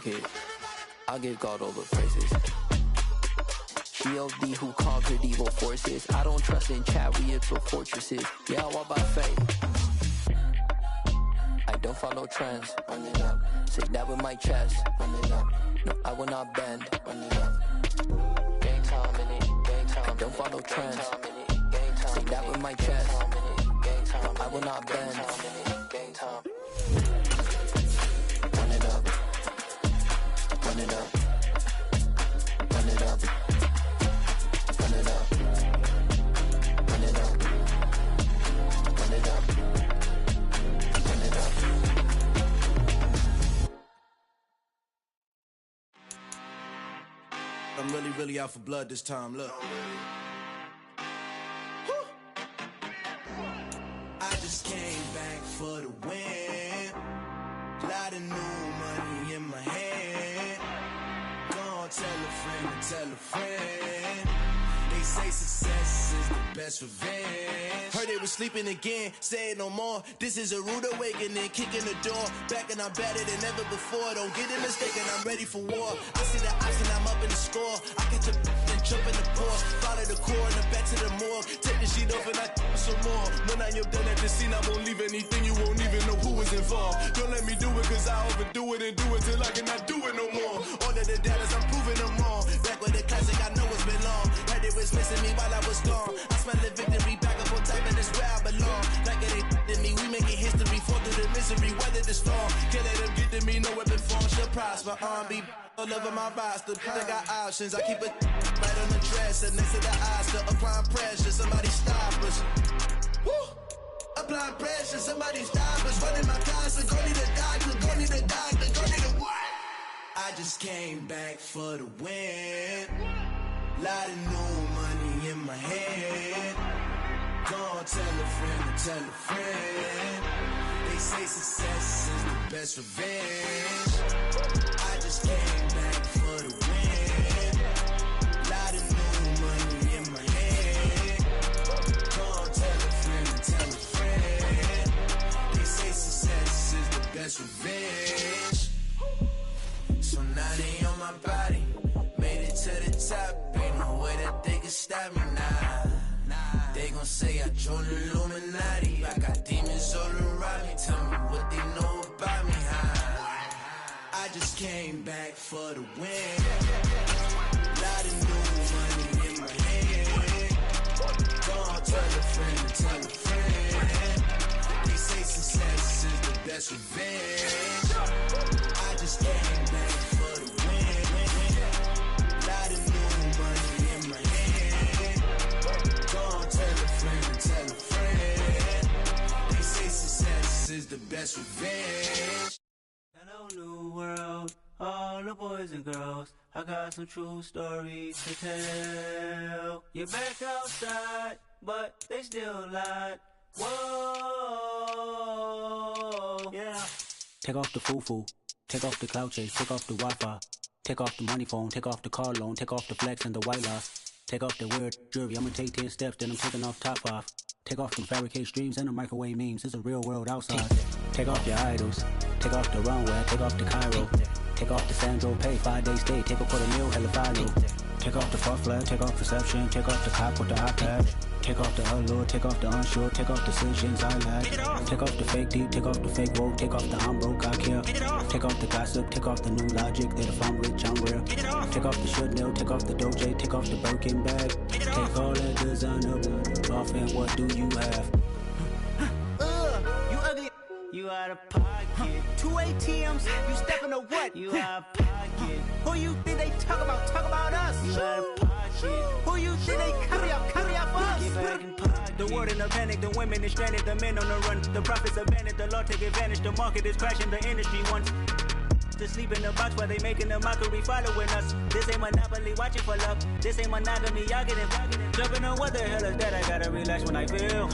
make it. I give God all the praises. G.O.D. who conquered evil forces. I don't trust in chat, we build fortresses. Yeah, I walk by faith. I don't follow trends. Run it up. Say that with my chest. Run it up. No, I will not bend. Run it up. Gang time in it. Gang time. I don't follow trends. Say that with my chest. No, I will not bend. Gang time. Run it up. Run it up. Run it up. Run it up. Run it up. Run it up. Run it up. I'm really out for blood this time, look. I just came back for the win. Lot of new money in my hand. Gonna tell a friend to tell a friend. They say success is the best revenge. Heard they was sleeping again, say it no more. This is a rude awakening, kicking the door. Back and I'm better than ever before. Don't get it mistaken, I'm ready for war. I see the option, I'm up in the score. I catch a and jump in the Porsche. Follow the core and the back to the morgue. Take the sheet off and I some more. When I am done at the scene, I won't leave anything. You won't even know who was involved. Don't let me do it, cause I overdo it and do it till I cannot do it no more. All of the doubters, I'm proving them wrong. Back with the classic, I know it's been long. Heard it was missing me while I was gone. I smell the victory, back up on type, and it's where I belong. Like it ain't to me, we making history. Fall through the misery, weather the storm. Can't let them get to me, no weapon form should prosper. R&B all over my roster. I got options, I keep it right on the dresser. Next to the Oscar, applying pressure, somebody stop us. Woo! Applying pressure, somebody stop us. Running my concert, go need a doctor, go need a doctor, go need a what? I just came back for the win. Lot of new money in my hand. Gonna tell a friend to tell a friend. They say success is the best revenge. I just came back for the win. Lot of new money in my hand. Gonna tell a friend to tell a friend. They say success is the best revenge. So now they on my body. Made it to the top. Ain't no way that they can stop me now. They gon' say I joined the Illuminati. I got demons all around me. Tell me what they know about me, huh? I just came back for the win. Lot of new money in my hand. Gonna tell a friend to tell a friend. They say success is the best revenge. I just came back for the win. Lot of new money in my hand. Gonna tell a friend to tell a friend. They say success is the best revenge. Hello, new world, all the boys and girls. I got some true stories to tell. You're back outside, but they still lied. Whoa, yeah. Take off the foo-foo, take off the cloud chase, take off the Wi-Fi, take off the money phone, take off the car loan, take off the flex and the white loss. Take off the weird jewelry, I'ma take 10 steps, then I'm taking off top off. Take off them fabricate streams and the microwave memes, it's a real world outside. Take off your idols, take off the runway, take off the Cairo. Take off the Sandro Pay, 5-day stay, take off for the meal, hella follow. Take off the fuck flag, take off perception, take off the cop with the iPad. Take off the allure, take off the unsure, take off decisions I lack. Take off the fake deep, take off the fake woke, take off the I'm broke, I care. Take off the gossip, take off the new logic, that if I'm rich, I'm real. Take off the Chanel, take off the Doja, take off the Birkin bag. Take all that designer off and what do you have? You ugly, you out of pocket. 2 ATMs, you stepping to what? You out of pocket. Who you think they talk about? Talk about us. You out of pocket. Who you think they carry up for us? Get back in pocket. The world in a panic, the women is stranded, the men on the run. The profits abandoned, the law take advantage. The market is crashing, the industry wants to sleep in the box while they making a mockery following us. This ain't Monopoly, watching for love. This ain't monogamy, y'all getting jumping on what the hell is that? I gotta relax when I feel.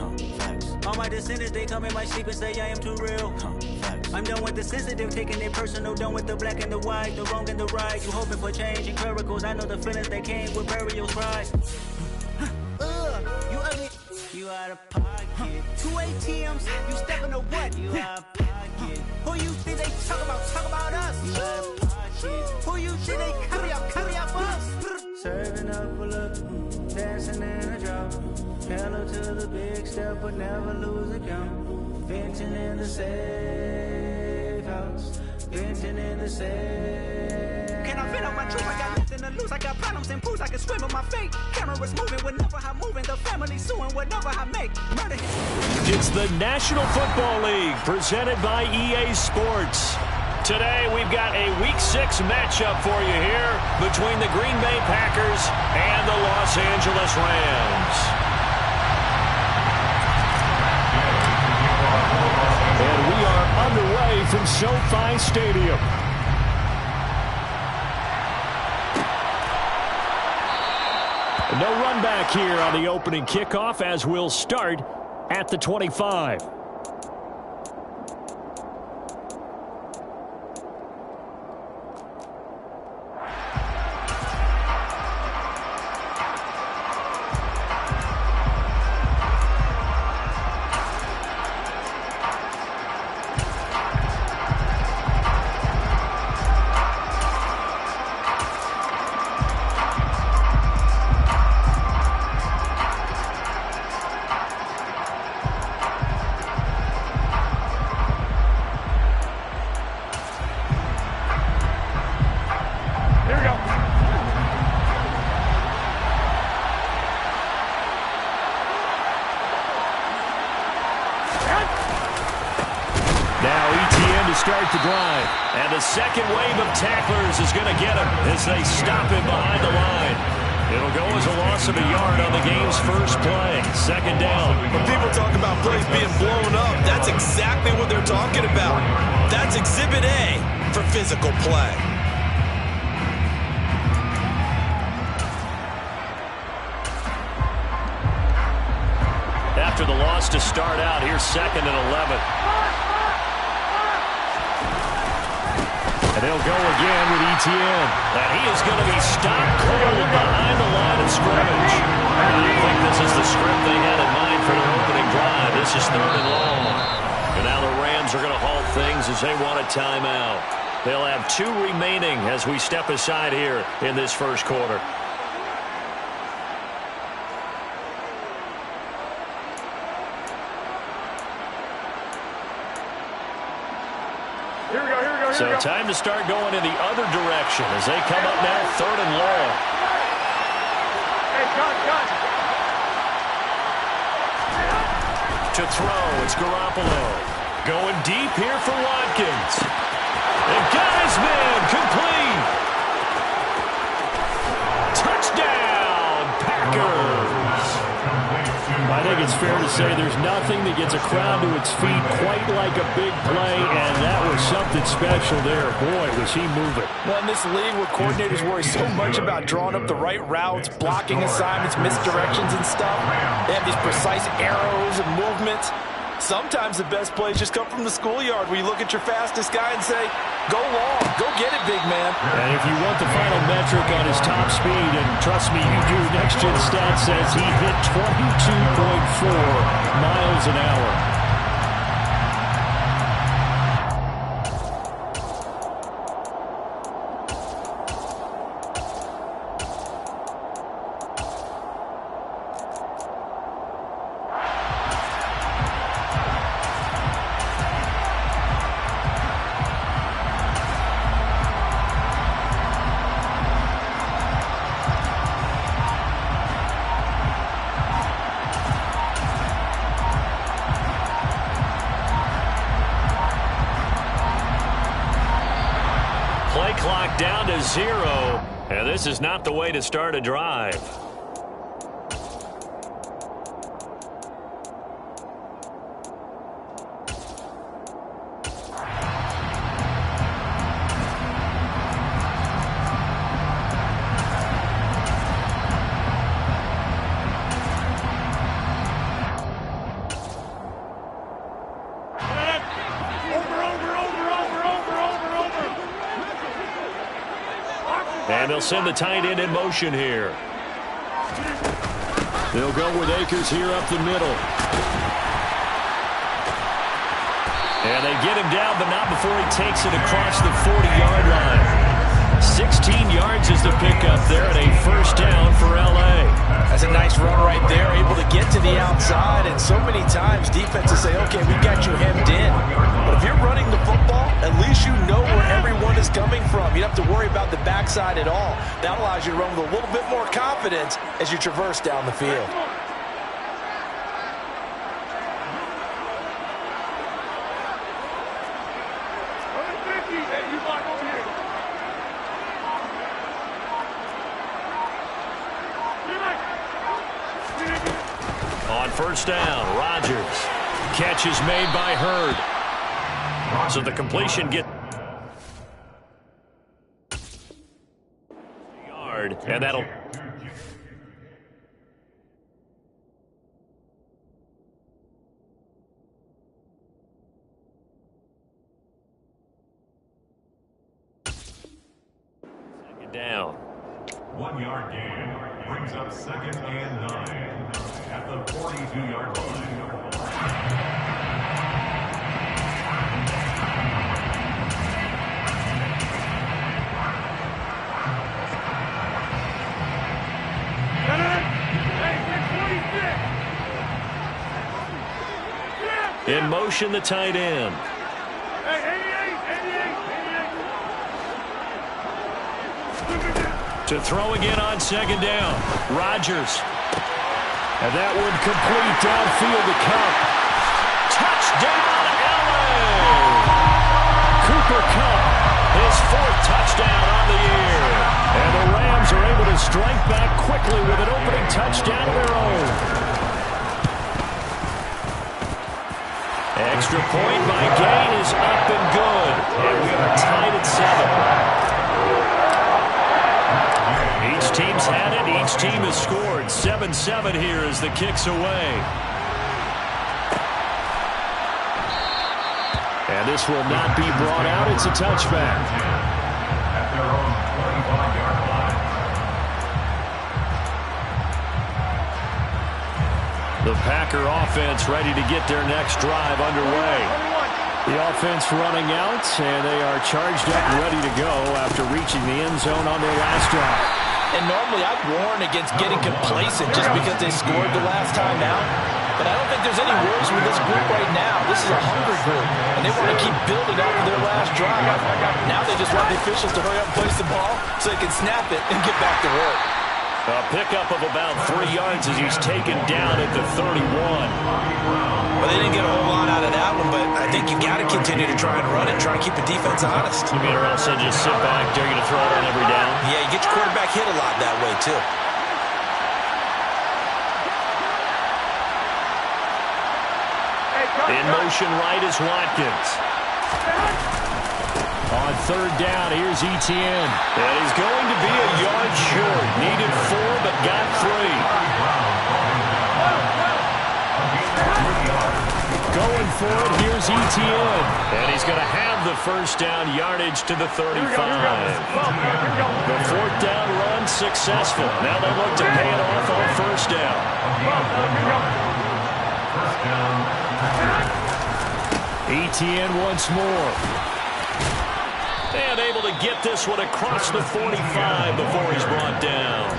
All my descendants, they come in my sleep and say I am too real. I'm done with the sensitive, taking it personal. Done with the black and the white, the wrong and the right. You hoping for change and miracles. I know the feelings that came with burial cries. You ugly, you out of pocket. 2 ATMs, you stepping to what? You out of pocket. Who you think they talk about? Talk about us. You out of pocket. Pedal to the big step, but never lose a count. Venting in the safe house. Venting in the safe. Can I vent on my truth? I got nothing to lose. I got problems and pools. I can swim with my fate. Cameras moving whenever I'm moving. The family suing whenever I make. Murder hits. It's the National Football League presented by EA Sports. Today we've got a Week 6 matchup for you here between the Green Bay Packers and the Los Angeles Rams. And we are underway from SoFi Stadium. No run back here on the opening kickoff as we'll start at the 25. Start the drive, and the second wave of tacklers is going to get him as they stop him behind the line. It'll go as a loss of a yard on the game's first play. Second down. When people talk about plays being blown up, that's exactly what they're talking about. That's Exhibit A for physical play. After the loss to start out, here's 2nd and 11. And they'll go again with Etienne. And he is going to be stopped cold behind the line of scrimmage. I think this is the script they had in mind for their opening drive. This is 3rd and long. And now the Rams are going to halt things as they want a timeout. They'll have 2 remaining as we step aside here in this first quarter. So time to start going in the other direction as they come up now 3rd and long. To throw, it's Garoppolo. Going deep here for Watkins. And got his man complete. Touchdown, Packers. I think it's fair to say there's nothing that gets a crowd to its feet quite like a big play, and that was something special there. Boy, was he moving. Well, in this league where coordinators worry so much about drawing up the right routes, blocking assignments, misdirections and stuff, they have these precise arrows and movements. Sometimes the best plays just come from the schoolyard where you look at your fastest guy and say, go long, go get it, big man. And if you want the final metric on his top speed, and trust me, you do, Next Gen Stats says he hit 22.4 miles an hour. Clock down to 0, and this is not the way to start a drive. And they'll send the tight end in motion here. They'll go with Akers here up the middle. And they get him down, but not before he takes it across the 40-yard line. 16 yards is the pickup there, and a first down for L.A. That's a nice run right there, able to get to the outside, and so many times defenses say, okay, we got you hemmed in. But if you're running the football, at least you know where everyone is coming from. You don't have to worry about the backside at all. That allows you to run with a little bit more confidence as you traverse down the field. On first down, Rodgers. Catch is made by Hurd. So the completion gets yard, and that'll... Second down. 1 yard gain brings up 2nd and 9 at the 42-yard line. In motion, the tight end. To throw again on second down. Rodgers. And that one complete downfield to Kupp. Touchdown, LA! Cooper Kupp, his 4th touchdown on the year. And the Rams are able to strike back quickly with an opening touchdown of their own. Extra point by Gain is up and good. And we are tied at 7. Each team's had it. Each team has scored. 7-7 here as the kick's away. And this will not be brought out. It's a touchback. At their own 25-yard line. The Packer offense ready to get their next drive underway. The offense running out, and they are charged up and ready to go after reaching the end zone on their last drive. And normally I'd warn against getting complacent just because they scored the last time out. But I don't think there's any worries with this group right now. This is a hungry group, and they want to keep building after their last drive. Now they just want the officials to hurry up and place the ball so they can snap it and get back to work. A pickup of about 3 yards as he's taken down at the 31. Well, they didn't get a whole lot out of that one, but I think you got to continue to try and run it, try and keep the defense honest. You mean or else they just sit back, dare you to throw it on every down? Yeah, you get your quarterback hit a lot that way, too. In motion right is Watkins. On third down, here's Etienne. And he's going to be a yard short. Needed 4, but got 3. Going for it, here's Etienne. And he's going to have the first down yardage to the 35. The 4th down run successful. Now they look to pay it off on first down. Etienne once more. And able to get this one across the 45 before he's brought down.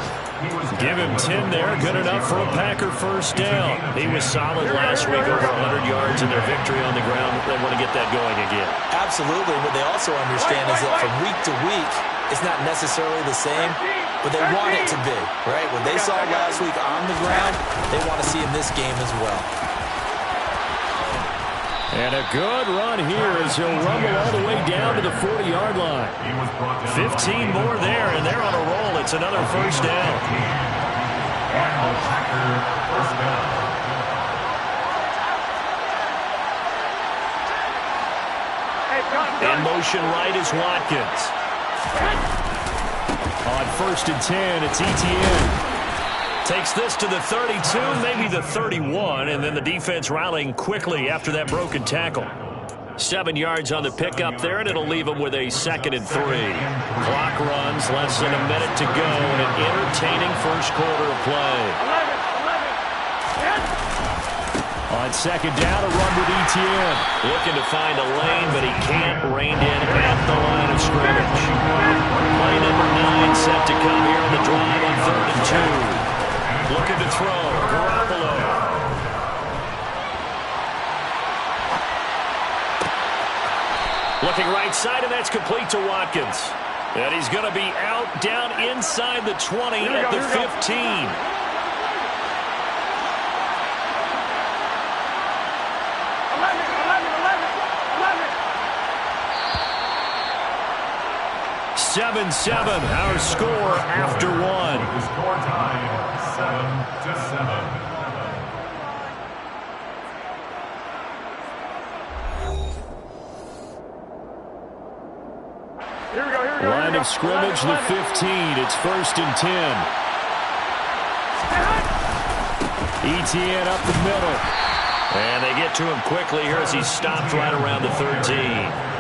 Give him 10 there, good enough for a Packer first down. He was solid last week, over 100 yards in their victory on the ground. They want to get that going again. Absolutely. What they also understand is that from week to week, it's not necessarily the same, but they want it to be, right? What they saw last week on the ground, they want to see in this game as well. And a good run here as he'll rumble all the way down to the 40-yard line. 15 more there, and they're on a roll. It's another first down. In motion right is Watkins. On 1st and 10, it's Etienne. Takes this to the 32, maybe the 31, and then the defense rallying quickly after that broken tackle. 7 yards on the pickup there, and it'll leave them with a 2nd and 3. Clock runs, less than a minute to go, and an entertaining first quarter of play. On 2nd down, a run with Etienne. Looking to find a lane, but he can't. Reined in at the line of scrimmage. Play number 9 set to come here on the drive on 3rd and 2. Looking to throw. Garoppolo. looking right side, and that's complete to Watkins. And he's going to be out down inside the 20 at the 15. Seven, our score after one. The score tied 7-7. Line of scrimmage, the 15. It's 1st and 10. Etienne up the middle. And they get to him quickly here as he stopped right around the 13.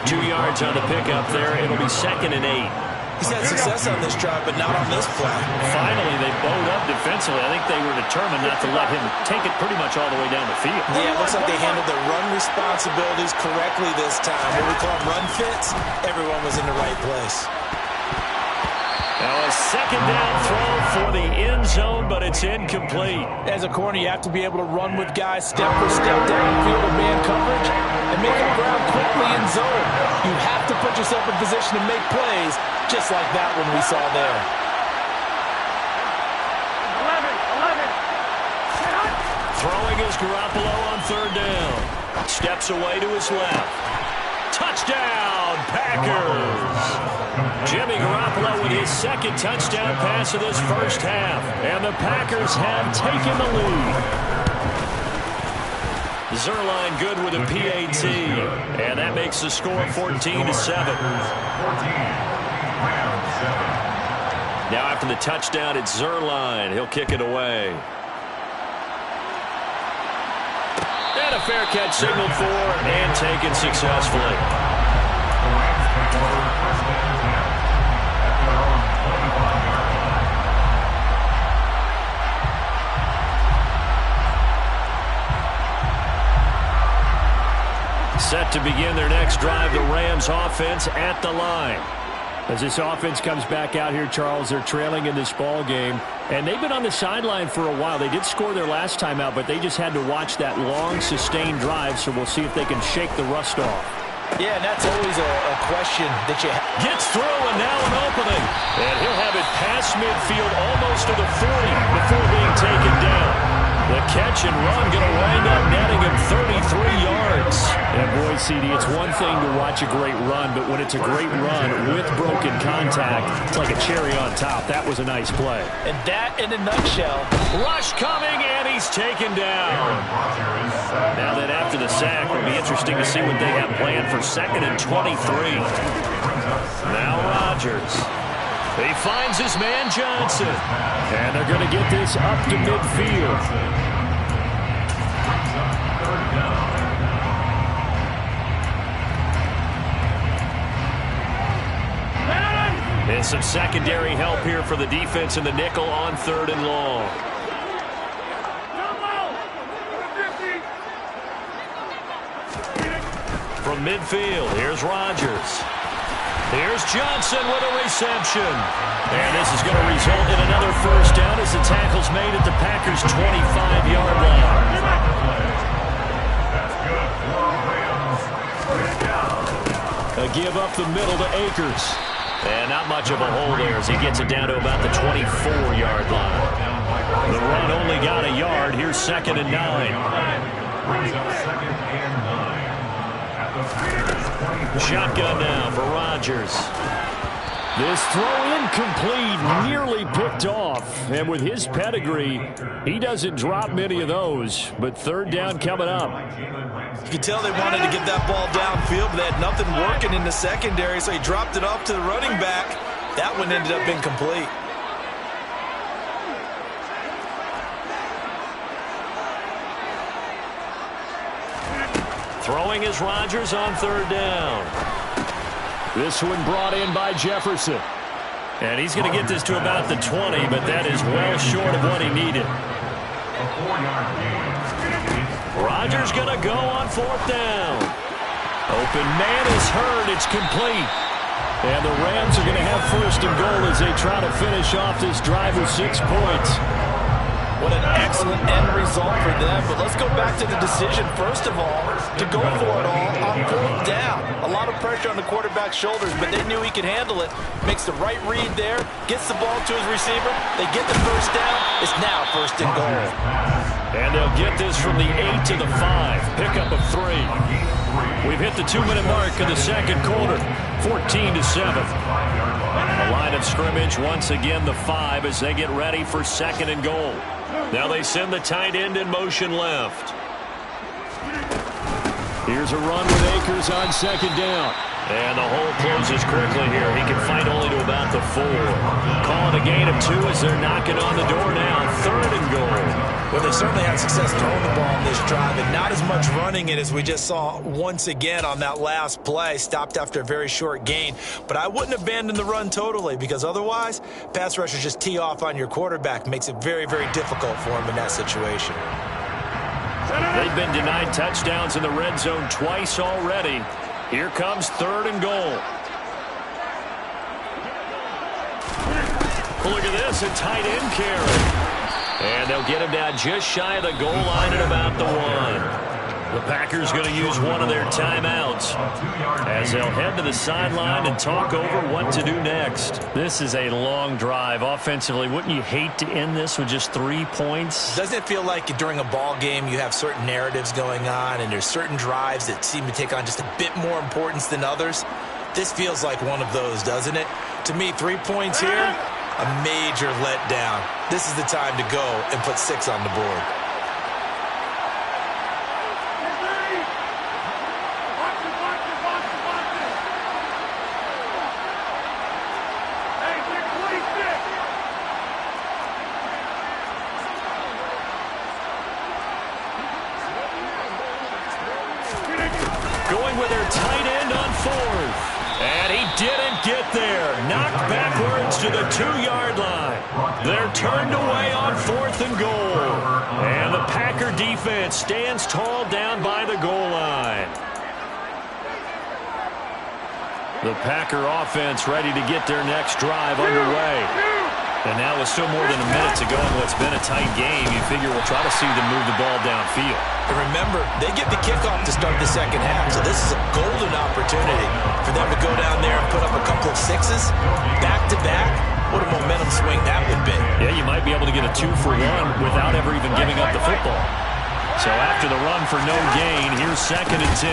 2 yards on the pickup there. It'll be 2nd and 8. He's had success on this drive, but not on this play. Finally, they bowed up defensively. I think they were determined not to let him take it pretty much all the way down the field. Yeah, it looks like they handled their run responsibilities correctly this time. What we call run fits, everyone was in the right place. Now a 2nd down throw for the end zone, but it's incomplete. As a corner, you have to be able to run with guys step for step downfield of man coverage and make up ground quickly in zone. You have to put yourself in position to make plays, just like that one we saw there. 11. Throwing is Garoppolo on 3rd down. Steps away to his left. Touchdown, Packers! Jimmy Garoppolo with his 2nd touchdown pass of this first half. And the Packers have taken the lead. Zuerlein good with a PAT. And that makes the score 14-7. Now after the touchdown, it's Zuerlein. He'll kick it away. And a fair catch signaled for and taken successfully. Set to begin their next drive, the Rams offense at the line. As this offense comes back out here, Charles, they're trailing in this ball game. And they've been on the sideline for a while. They did score their last time out, but they just had to watch that long, sustained drive, so we'll see if they can shake the rust off. Yeah, and that's always a question that you have. Gets through, and now an opening. And he'll have it past midfield almost to the 40 before being taken down. The catch and run going to wind up netting him 33 yards. And boy, CD, it's one thing to watch a great run, but when it's a great run with broken contact, it's like a cherry on top. That was a nice play. And that, in a nutshell. Rush coming, and he's taken down. Now that after the sack, it'll be interesting to see what they have planned for 2nd and 23. Now Rodgers. He finds his man Johnson. And they're going to get this up to midfield. And some secondary help here for the defense in the nickel on 3rd and long. From midfield, here's Rodgers. Here's Johnson with a reception. And this is going to result in another first down as the tackle's made at the Packers' 25-yard line. A give up the middle to Akers. And not much of a hole there as he gets it down to about the 24-yard line. The run only got a yard. Here's 2nd and 9. Brings up 2nd and 9. Shotgun now for Rodgers. This throw incomplete, nearly picked off. And with his pedigree, he doesn't drop many of those. But 3rd down coming up. You could tell they wanted to get that ball downfield, but they had nothing working in the secondary, so he dropped it off to the running back. That one ended up incomplete. Throwing is Rodgers on 3rd down. This one brought in by Jefferson. And he's going to get this to about the 20, but that is well short of what he needed. Rodgers going to go on 4th down. Open man is heard. It's complete. And the Rams are going to have 1st and goal as they try to finish off this drive with 6 points. What an excellent end result for them. But let's go back to the decision, first of all, to go for it all on 4th down. A lot of pressure on the quarterback's shoulders, but they knew he could handle it. Makes the right read there, gets the ball to his receiver. They get the first down. It's now 1st and goal. And they'll get this from the 8 to the 5. Pickup of 3. We've hit the 2-minute mark in the second quarter. 14-7. The line of scrimmage, once again, the 5 as they get ready for 2nd and goal. Now they send the tight end in motion left. Here's a run with Akers on 2nd down. And the hole closes quickly here. He can fight only to about the 4. Calling a gain of 2 as they're knocking on the door now. 3rd and goal. Well, they certainly had success throwing the ball in this drive, and not as much running it as we just saw once again on that last play. Stopped after a very short gain. But I wouldn't abandon the run totally, because otherwise, pass rushers just tee off on your quarterback. Makes it very, very difficult for him in that situation. They've been denied touchdowns in the red zone twice already. Here comes 3rd and goal. Look at this, a tight end carry. And they'll get him down just shy of the goal line at about the 1. The Packers going to use one of their timeouts as they'll head to the sideline and talk over what to do next. This is a long drive offensively. Wouldn't you hate to end this with just 3 points? Doesn't it feel like during a ball game you have certain narratives going on and there's certain drives that seem to take on just a bit more importance than others? This feels like one of those, doesn't it? To me, 3 points here, a major letdown. This is the time to go and put 6 on the board. Going with their tight end on 4th. And he didn't get there. Knocked backwards to the 2-yard line. They're turned away on 4th and goal. And the Packer defense stands tall down by the goal line. The Packer offense ready to get their next drive underway. And now with still more than a minute to go in what's been a tight game, you figure we'll try to see them move the ball downfield. And remember, they get the kickoff to start the second half, so this is a golden opportunity for them to go down there and put up a couple of 6s back-to-back. What a momentum swing that would be. Yeah, you might be able to get a 2-for-1 without ever even giving up the football. So after the run for no gain, here's 2nd and 10.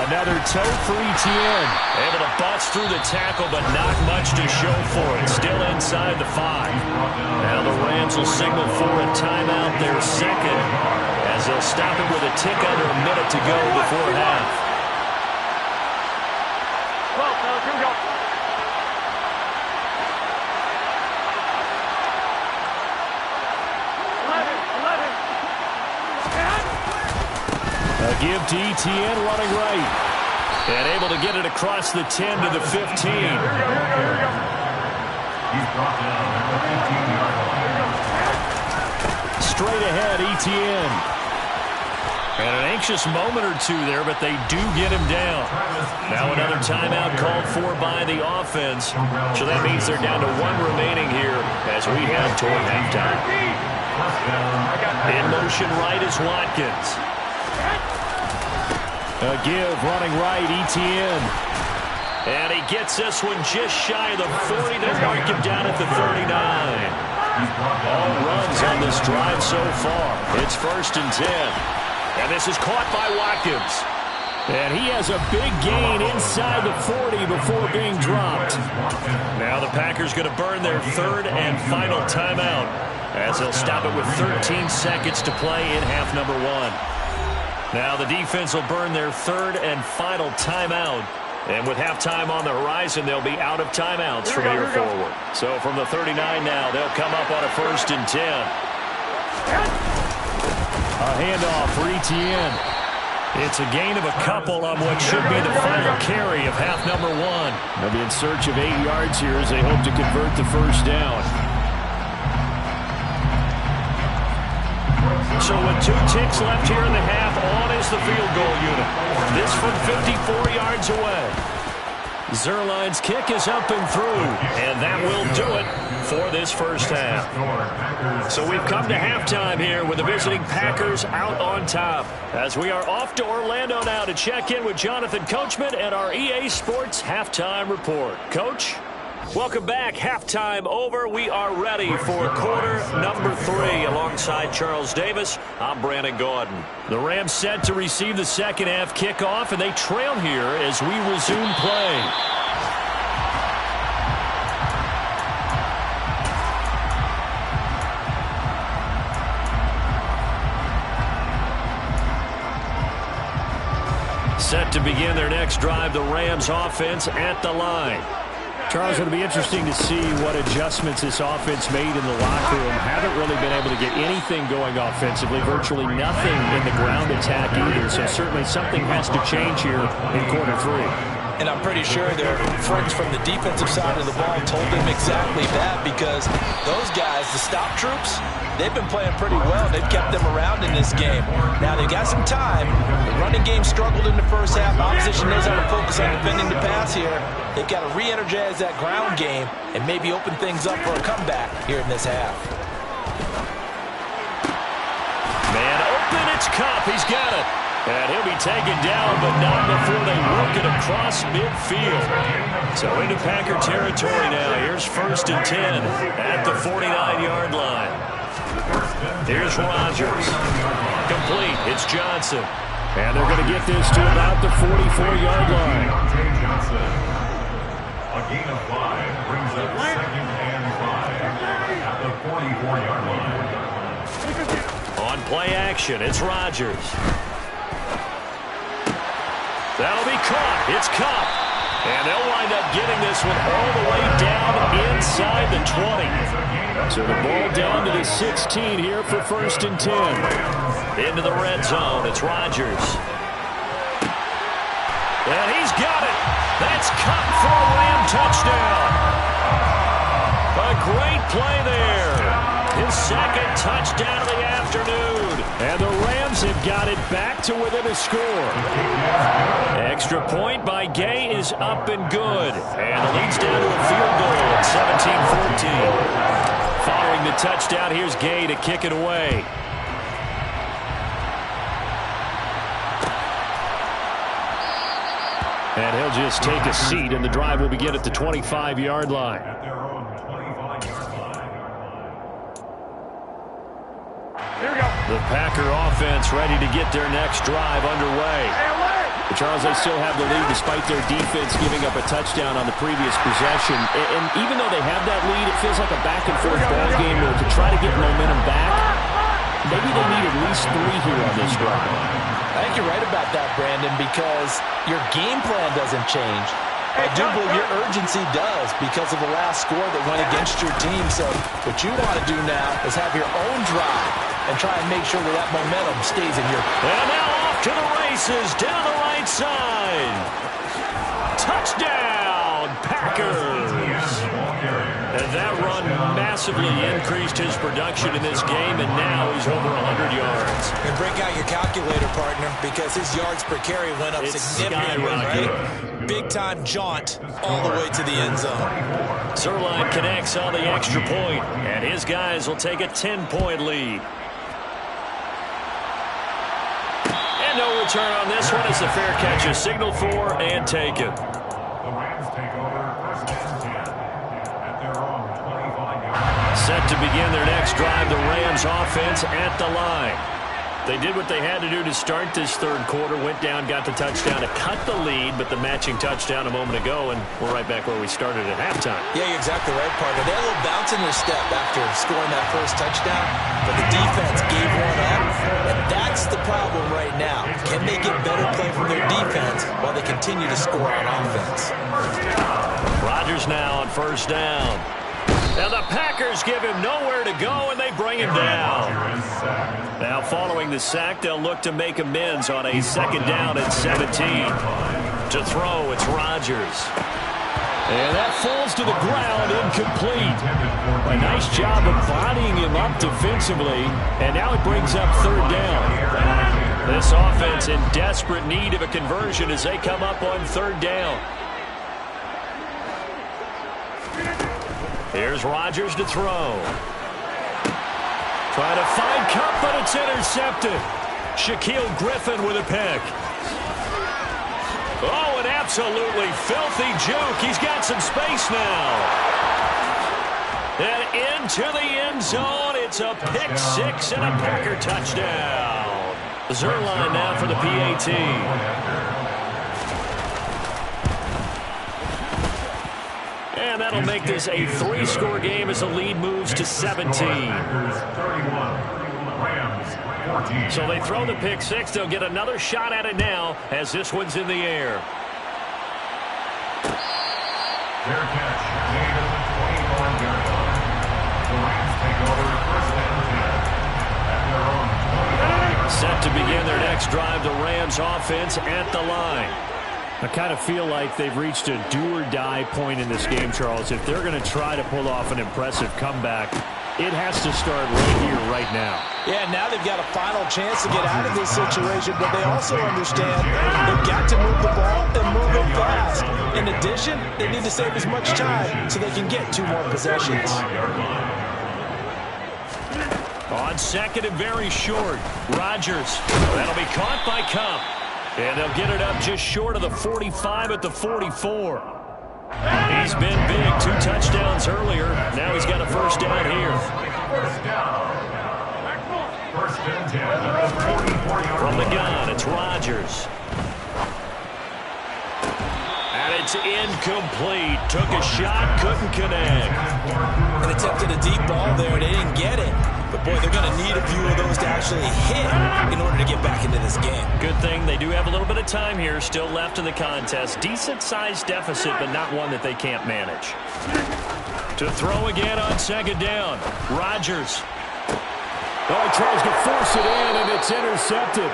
Another toe for Etienne. Able to bust through the tackle, but not much to show for it. Still inside the 5. Now the Rams will signal for a timeout, their 2nd, as they'll stop it with a tick under a minute to go before half. Here we go. A give to Etienne running right. And able to get it across the 10 to the 15. He's brought down at the 15-yard line. Straight ahead, Etienne. And an anxious moment or two there, but they do get him down. Now another timeout called for by the offense. So that means they're down to 1 remaining here as we head toward halftime. In motion right is Watkins. A give running right, Etienne. And he gets this one just shy of the 40. They'll mark him down at the 39. All runs on this drive so far. It's 1st and 10. And this is caught by Watkins. And he has a big gain inside the 40 before being dropped. Now the Packers going to burn their 3rd and final timeout as they'll stop it with 13 seconds to play in half number 1. Now the defense will burn their 3rd and final timeout. And with halftime on the horizon, they'll be out of timeouts from here forward. So from the 39 now, they'll come up on a 1st and 10. A handoff for Etienne. It's a gain of a couple on what should be the final carry of half number 1. They'll be in search of 8 yards here as they hope to convert the 1st down. So with 2 ticks left here in the half, on is the field goal unit. This from 54 yards away. Zuerlein's kick is up and through, and that will do it for this first half. So we've come to halftime here with the visiting Packers out on top. As we are off to Orlando now to check in with Jonathan Coachman and our EA Sports Halftime Report. Coach? Welcome back. Halftime over. We are ready for quarter number 3. Alongside Charles Davis, I'm Brandon Gaudin. The Rams set to receive the second half kickoff, and they trail here as we resume play. Set to begin their next drive, the Rams offense at the line. Charles, it'll be interesting to see what adjustments this offense made in the locker room. Haven't really been able to get anything going offensively, virtually nothing in the ground attack either. So certainly something has to change here in quarter 3. And I'm pretty sure their friends from the defensive side of the ball told them exactly that, because those guys, the stop troops, they've been playing pretty well. They've kept them around in this game. Now, they've got some time. The running game struggled in the first half. Opposition knows how to focus on defending the pass here. They've got to re-energize that ground game and maybe open things up for a comeback here in this half. Man open, it's Kupp. He's got it. And he'll be taken down, but not before they work it across midfield. So into Packer territory now. Here's 1st and 10 at the 49-yard line. Here's Rodgers. Complete. It's Johnson. And they're going to get this to about the 44-yard line. A gain of 5 brings up 2nd and 5 at the 44-yard line. On play action, it's Rodgers. That'll be caught. It's Kupp. And they'll wind up getting this one all the way down inside the 20. So the ball down to the 16 here for 1st and 10. Into the red zone. It's Rodgers. And he's got it. That's Kupp for a Ram touchdown. A great play there. His 2nd touchdown of the afternoon. And the Rams have got it back to within a score. Extra point by Gay is up and good. And the lead's down to a field goal at 17-14. Following the touchdown, here's Gay to kick it away. And he'll just take a seat, and the drive will begin at the 25-yard line. The Packer offense ready to get their next drive underway. Charles, they still have the lead despite their defense giving up a touchdown on the previous possession. And even though they have that lead, it feels like a back-and-forth ball game where to try to get momentum back, maybe they need at least 3 here on this drive. I think you're right about that, Brandon, because your game plan doesn't change. I do believe your urgency does because of the last score that went against your team. So what you want to do now is have your own drive and try and make sure that that momentum stays in your... And now off to the races down the right side. Touchdown, Packers. And that run massively increased his production in this game, and now he's over 100 yards. And break out your calculator, partner, because his yards per carry went up significantly, right? Big-time jaunt all the way to the end zone. Zuerlein connects on the extra point, and his guys will take a 10-point lead. And no return on this one as the fair catch is signaled for and taken. The Rams take over 1st and 10 at their own 25-yard. Set to begin their next drive, the Rams offense at the line. They did what they had to do to start this 3rd quarter, went down, got the touchdown to cut the lead, but the matching touchdown a moment ago, and we're right back where we started at halftime. Yeah, you're exactly right, partner. They had a little bounce in their step after scoring that first touchdown, but the defense gave one up, and that's the problem right now. Can they get better play from their defense while they continue to score on offense? Rodgers now on 1st down. And the Packers give him nowhere to go, and they bring him down. Now following the sack, they'll look to make amends on a 2nd down and 17. To throw, it's Rodgers. And that falls to the ground, incomplete. A nice job of bodying him up defensively, and now it brings up 3rd down. This offense in desperate need of a conversion as they come up on 3rd down. Here's Rodgers to throw. Trying to find Kupp, but it's intercepted. Shaquill Griffin with a pick. Oh, an absolutely filthy juke. He's got some space now. And into the end zone. It's a pick six and a Packer touchdown. Zuerlein now for the PAT. And that'll make this a 3-score game as the lead moves to 17. So they throw the pick six. They'll get another shot at it now as this one's in the air. Their catch made at the 21-yard line. The Rams take over first and 10 at their own 21-yard line. Set to begin their next drive, the Rams offense at the line. I kind of feel like they've reached a do-or-die point in this game, Charles. If they're going to try to pull off an impressive comeback, it has to start right here, right now. Yeah, now they've got a final chance to get out of this situation, but they also understand they've got to move the ball and move it fast. In addition, they need to save as much time so they can get 2 more possessions. On second and very short, Rodgers. That'll be caught by Kupp. And they'll get it up just short of the 45 at the 44. He's been big, 2 touchdowns earlier. Now he's got a first down here. First and 10 at the 44-yard From the line. gun, it's Rodgers. And it's incomplete. Took a shot, couldn't connect. And attempted a deep ball there, and they didn't get it. But, boy, they're going to need a few of those to actually hit in order to get back into this game. Good thing they do have a little bit of time here still left in the contest. Decent-sized deficit, but not one that they can't manage. To throw again on second down. Rodgers. Oh, he tries to force it in, and it's intercepted.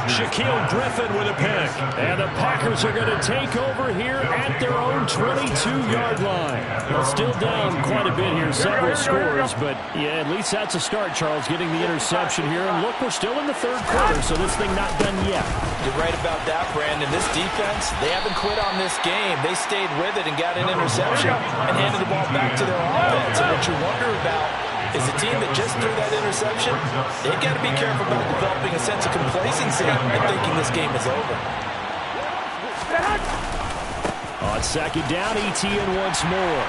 Shaquill Griffin with a pick. And the Packers are going to take over here at their own 22-yard line. Well, still down quite a bit here, several scores, but yeah, at least that's a start, Charles, getting the interception here. And look, we're still in the third quarter, so this thing not done yet. You're right about that, Brandon. This defense, they haven't quit on this game. They stayed with it and got an interception and handed the ball back to their offense. And what you wonder about is a team that just threw that interception, they've got to be careful about developing a sense of complacency and thinking this game is over. On second down, ETN once more.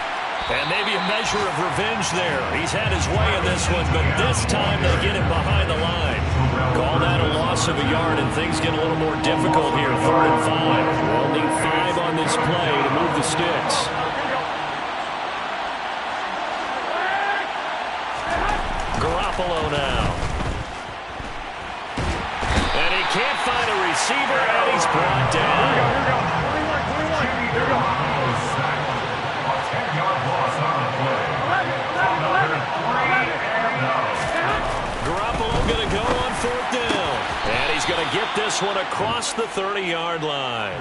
And maybe a measure of revenge there. He's had his way in this one, but this time they get him behind the line. Call that a loss of a yard, and things get a little more difficult here. 3rd and 5. They'll need 5 on this play to move the sticks. Garoppolo now. And he can't find a receiver, and he's brought down. A 10-yard loss on the play. Garoppolo going to go on 4th down. And he's going to get this one across the 30-yard line.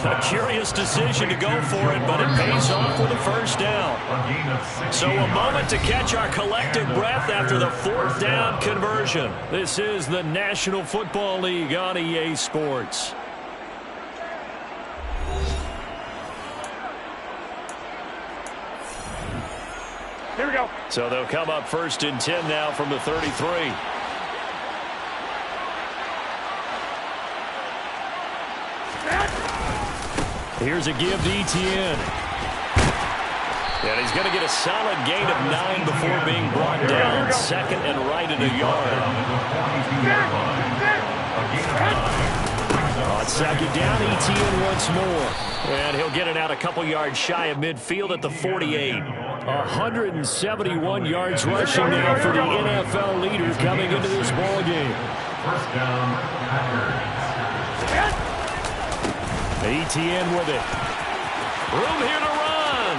A curious decision to go for it, but it pays off with a first down. So a moment to catch our collective breath after the 4th down conversion. This is the National Football League on EA Sports. Here we go. So they'll come up 1st and 10 now from the 33. Here's a give to ETN. And he's going to get a solid gain of 9 before being brought down. 2nd and right at a yard. On second down, ETN once more. And he'll get it out a couple yards shy of midfield at the 48. 171 yards rushing now for the NFL leader coming into this ball game. First down, Packers. ETN with it. Room here to run.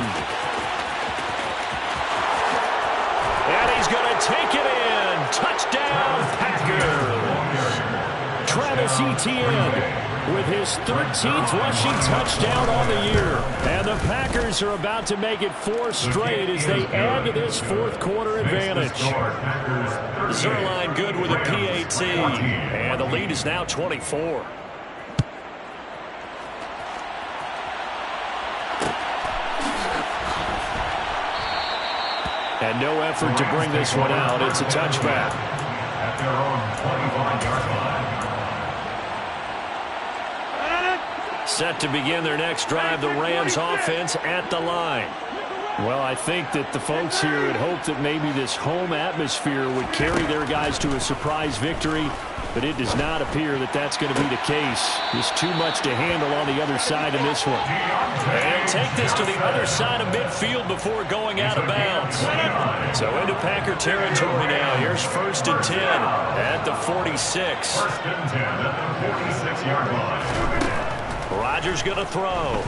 And he's going to take it in. Touchdown, Packers. Travis Etienne with his 13th rushing touchdown on the year. And the Packers are about to make it 4 straight as they add to this 4th quarter advantage. Zuerlein good with a PAT. And the lead is now 24. And no effort to bring this one out. It's a touchback. At their own 25-yard line. Set to begin their next drive, the Rams offense at the line. Well, I think that the folks here had hoped that maybe this home atmosphere would carry their guys to a surprise victory, but it does not appear that that's going to be the case. There's too much to handle on the other side in this one. And take this to the other side of midfield before going out of bounds. So into Packer territory now. Here's 1st and 10 at the 46. 1st and 10 at the 46-yard line. Rodgers going to throw.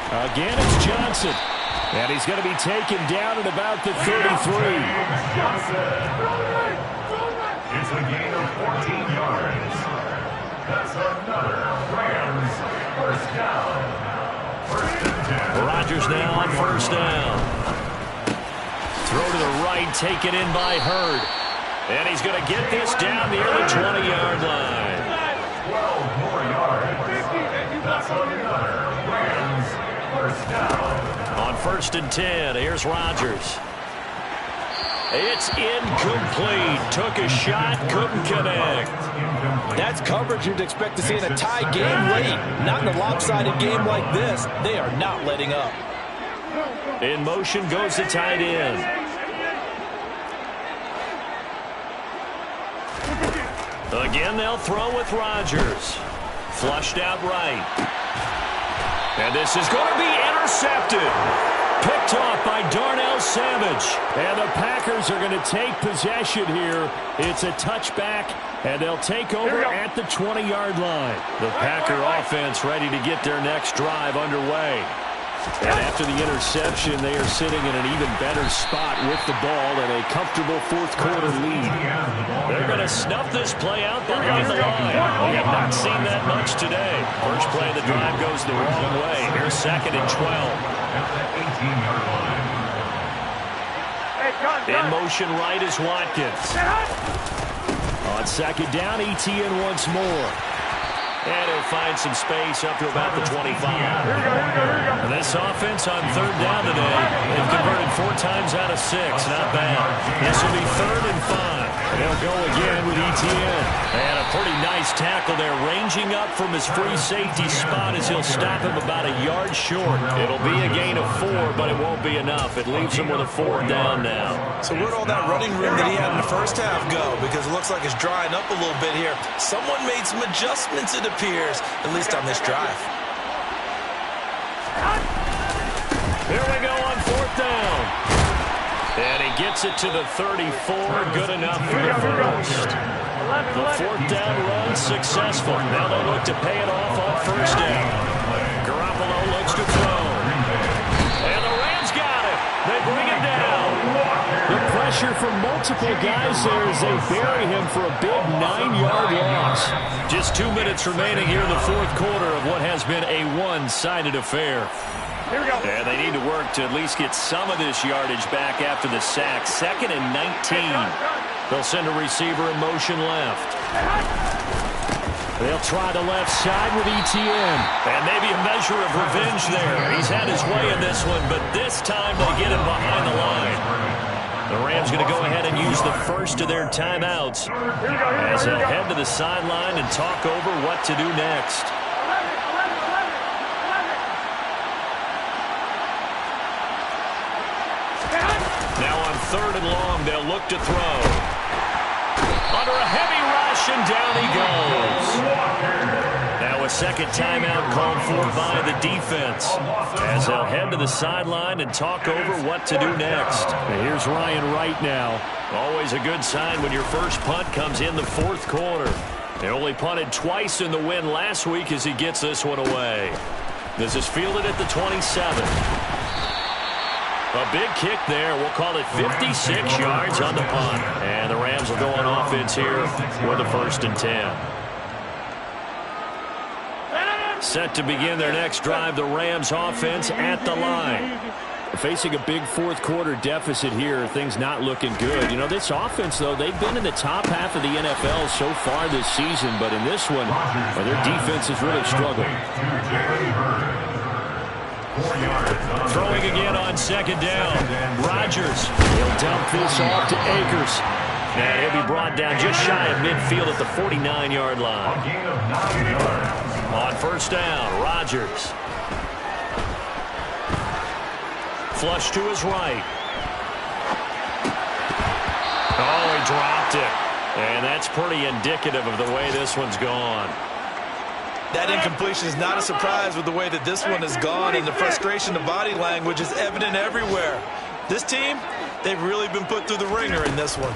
Again, it's Johnson. And he's going to be taken down at about the 33. It's a gain of 14 yards. That's another Rams first down. 1st and 10. Rodgers now on 1st down. Throw to the right, taken in by Hurd. And he's going to get this down near the 20-yard line. 12 more yards. That's another Rams first down. On 1st and 10, here's Rodgers. It's incomplete. Took a shot, couldn't connect. That's coverage you'd expect to see in a tie game late. Not in a lopsided game like this. They are not letting up. In motion goes the tight end. Again, they'll throw with Rodgers. Flushed out right. And this is going to be intercepted. Picked off by Darnell Savage. And the Packers are going to take possession here. It's a touchback, and they'll take over at the 20-yard line. The Packer offense ready to get their next drive underway. And after the interception, they are sitting in an even better spot with the ball and a comfortable fourth-quarter lead. They're going to snuff this play out behind the line. We have not seen that much today. First play of the drive goes the wrong way. Here's 2nd and 12. In motion right is Watkins. On 2nd down, Etienne once more. And he'll find some space up to about the 25. And this offense on 3rd down today, they've converted 4 times out of 6. Not bad. This will be 3rd and 5. They'll go again with Etienne. And a pretty nice tackle there, ranging up from his free safety spot as he'll stop him about a yard short. It'll be a gain of 4, but it won't be enough. It leaves him with a 4th down now. So where'd all that running room that he had in the first half go? Because it looks like it's drying up a little bit here. Someone made some adjustments, it appears, at least on this drive. Here we go on 4th down. And he gets it to the 34. Good enough for the first. The 4th down run successful. Now they look to pay it off on 1st down. Garoppolo looks to throw. And the Rams got it. They bring it down. The pressure from multiple guys there as they bury him for a big 9-yard loss. Just 2 minutes remaining here in the 4th quarter of what has been a one-sided affair. Here we go. And they need to work to at least get some of this yardage back after the sack. 2nd and 19. They'll send a receiver in motion left. They'll try the left side with Etienne. And maybe a measure of revenge there. He's had his way in this one, but this time they get him behind the line. The Rams going to go ahead and use the first of their timeouts as they'll head to the sideline and talk over what to do next. Now on 3rd and long, they'll look to throw. Under a heavy rush, and down he goes. Now a 2nd timeout called for by the defense as they'll head to the sideline and talk over what to do next. And here's Ryan Wright now. Always a good sign when your first punt comes in the 4th quarter. They only punted twice in the win last week as he gets this one away. This is fielded at the 27. A big kick there. We'll call it 56 yards on the punt. And the Rams will go on offense here with the 1st and 10. Set to begin their next drive, the Rams offense at the line. Facing a big 4th quarter deficit here, things not looking good. You know, this offense, though, they've been in the top half of the NFL so far this season, but in this one, their defense has really struggled. Throwing again on second down. Rodgers. He'll dump this off to Akers. And he'll be brought down just shy of midfield at the 49-yard line. On first down, Rodgers. Flush to his right. Oh, he dropped it. And that's pretty indicative of the way this one's gone. That incompletion is not a surprise with the way that this one has gone, and the frustration, the body language is evident everywhere. This team, they've really been put through the ringer in this one.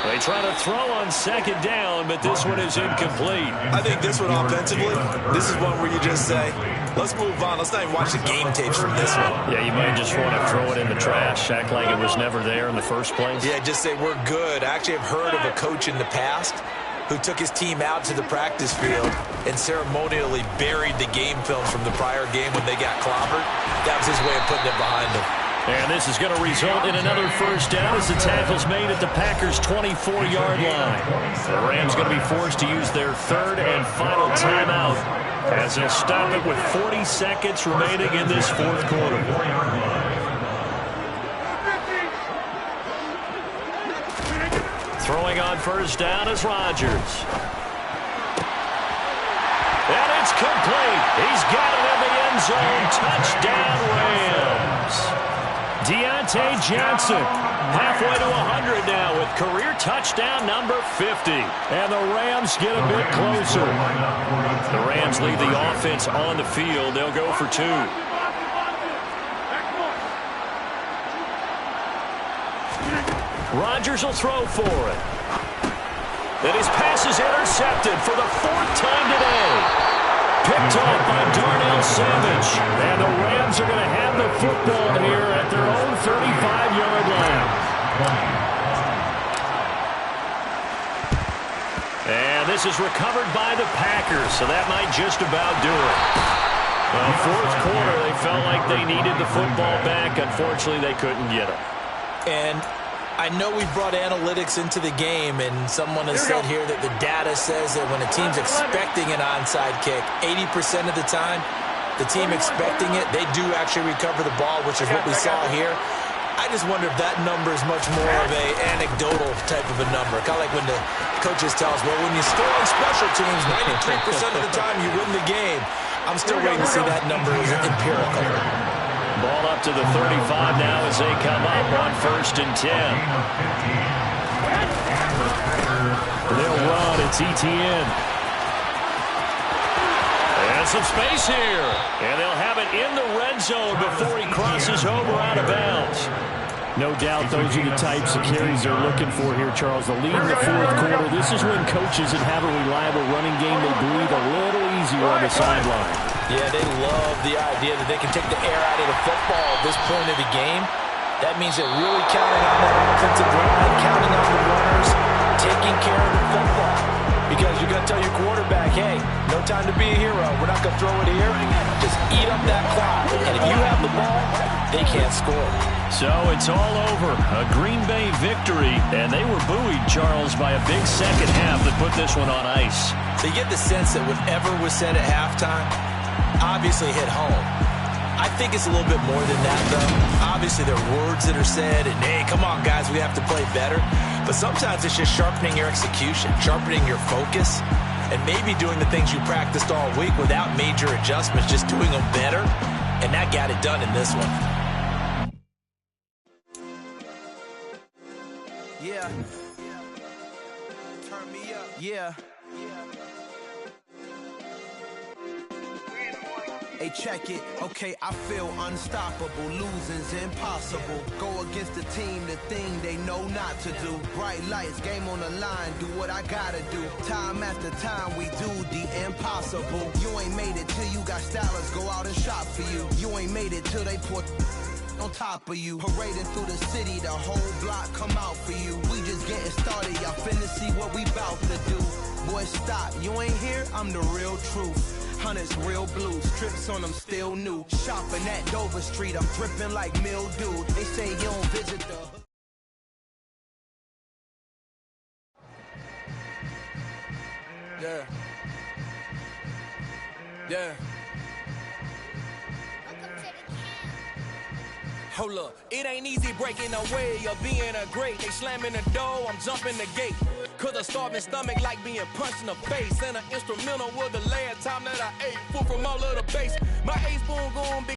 They try to throw on second down, but this one is incomplete. I think this one offensively, this is one where you just say, let's move on. Let's not even watch the game tapes from this one. Yeah, you might just want to throw it in the trash, act like it was never there in the first place. Yeah, just say we're good. I actually have heard of a coach in the past who took his team out to the practice field and ceremonially buried the game films from the prior game when they got clobbered. That was his way of putting it behind him. And this is going to result in another first down as the tackle's made at the Packers' 24-yard line. The Rams going to be forced to use their third and final timeout as they'll stop it with 40 seconds remaining in this fourth quarter. Throwing on first down is Rodgers. And it's complete. He's got it in the end zone. Touchdown, Rams. Deontay Johnson, halfway to 100 now with career touchdown number 50. And the Rams get a bit closer. The Rams leave the offense on the field. They'll go for two. Rodgers will throw for it. And his pass is intercepted for the fourth time today. Picked off by Darnell Savage. And the Rams are going to have the football here at their own 35-yard line. And this is recovered by the Packers, so that might just about do it. Well, fourth quarter, they felt like they needed the football back. Unfortunately, they couldn't get it. And I know we brought analytics into the game, and someone has said here that the data says that when a team's expecting an onside kick, 80% of the time, the team expecting it, they do actually recover the ball, which is what we saw here. I just wonder if that number is much more of an anecdotal type of a number. Kind of like when the coaches tell us, well, when you score on special teams, 93% of the time you win the game. I'm still waiting to see that number is empirical. Ball up to the 35 now as they come up on first and 10. They'll run. It's Etienne. And some space here. And they'll have it in the red zone before he crosses over out of bounds. No doubt those are the types of carries they're looking for here, Charles. The lead in the fourth quarter. This is when coaches that have a reliable running game, they breathe a little easier on the sideline. Yeah, they love the idea that they can take the air out of the football at this point of the game. That means they're really counting on that offensive line, counting on the runners, taking care of the football. Because you're going to tell your quarterback, hey, no time to be a hero. We're not going to throw it here. Just eat up that clock. And if you have the ball, they can't score. So it's all over. A Green Bay victory. And they were buoyed, Charles, by a big second half that put this one on ice. So you get the sense that whatever was said at halftime obviously hit home. I think it's a little bit more than that, though. Obviously, there are words that are said, and, hey, come on, guys, we have to play better. But sometimes it's just sharpening your execution, sharpening your focus, and maybe doing the things you practiced all week without major adjustments, just doing them better. And that got it done in this one. Yeah. Turn me up. Yeah. Hey, check it. Okay, I feel unstoppable. Losing's impossible. Go against the team, the thing they know not to do. Bright lights, game on the line. Do what I gotta do. Time after time, we do the impossible. You ain't made it till you got stylists go out and shop for you. You ain't made it till they put on top of you. Parading through the city, the whole block come out for you. We just getting started. Y'all finna see what we bout to do. Boy, stop. You ain't here? I'm the real truth. Hunters, real blues, trips on them still new. Shopping at Dover Street, I'm dripping like mildew. They say you don't visit the... Yeah. Yeah. Hold up, it ain't easy breaking away or being a great. They slamming the door, I'm jumping the gate. Cause a starving stomach like being punched in the face. And an instrumental was the last time that I ate food from all of the bass. My ace spoon going big.